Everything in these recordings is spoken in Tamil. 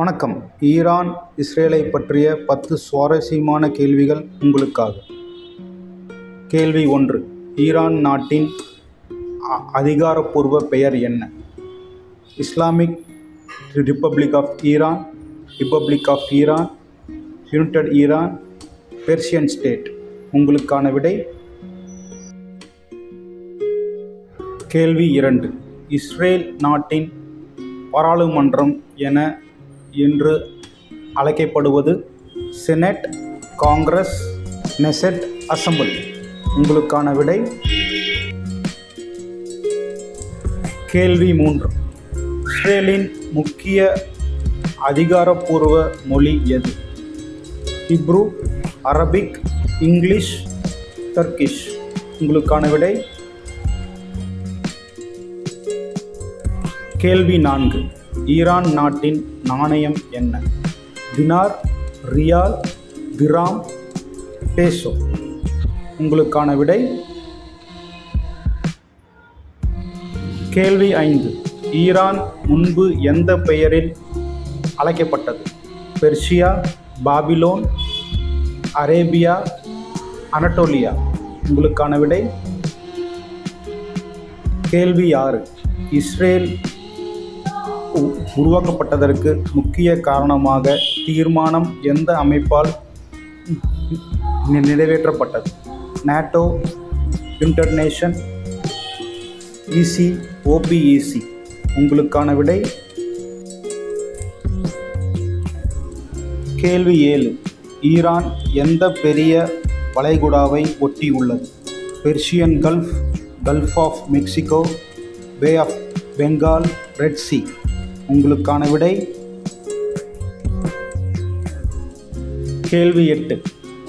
வணக்கம். ஈரான் இஸ்ரேலை பற்றிய 10 சுவாரஸ்யமான கேள்விகள் உங்களுக்காக. கேள்வி 1. ஈரான் நாட்டின் அதிகாரப்பூர்வ பெயர் என்ன? Islamic Republic of Iran, Republic of Iran, United Iran, Persian state. உங்களுக்கான விடை. கேள்வி 2. இஸ்ரேல் நாட்டின் பாராளுமன்றம் என்று அழைக்கப்படுவது செனட், காங்கிரஸ், நெசட், அசெம்பிளி. உங்களுக்கான விடை. கேள்வி 3. இஸ்ரேலின் முக்கிய அதிகாரப்பூர்வ மொழி எது? Hebrew, Arabic, English, Turkish. உங்களுக்கான விடை. கேள்வி 4. ஈரான் நாட்டின் நாணயம் என்ன? Dinar, rial, dirham, peso. உங்களுக்கான விடை. கேள்வி 5. ஈரான் முன்பு எந்த பெயரில் அழைக்கப்பட்டது? Persia, Babylon, Arabia, Anatolia. உங்களுக்கான விடை. கேள்வி 6. இஸ்ரேல் உருவாக்கப்பட்டதற்கு முக்கிய காரணமாக தீர்மானம் எந்த அமைப்பால் நிறைவேற்றப்பட்டது? NATO, United nation, EC, OPEC. உங்களுக்கான விடை. கேள்வி 7. ஈரான் எந்த பெரிய வளைகுடாவை ஒட்டி உள்ளது? Persian Gulf, Gulf of Mexico, Bay of Bengal, Red Sea. உங்களுக்கான விடை. கேள்வி 8.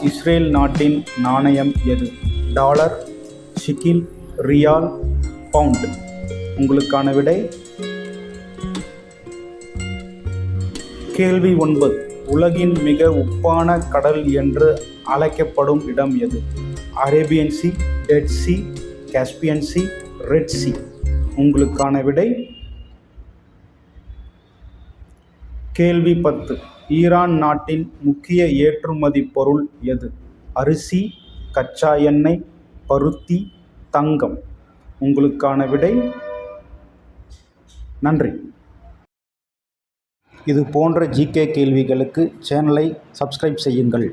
இஸ்ரேல் நாட்டின் நாணயம் எது? Dollar, shekel, riyal, pound. உங்களுக்கான விடை. கேள்வி 9. உலகின் மிக உப்பான கடல் என்று அழைக்கப்படும் இடம் எது? Arabian Sea, Dead Sea, Caspian Sea, Red Sea. உங்களுக்கான விடை. கேள்வி 10. ஈரான் நாட்டின் முக்கிய ஏற்றுமதி பொருள் எது? அரிசி, கச்சா எண்ணெய், பருத்தி, தங்கம். உங்களுக்கான விடை. நன்றி. இது போன்ற ஜிகே கேள்விகளுக்கு சேனலை சப்ஸ்கிரைப் செய்யுங்கள்.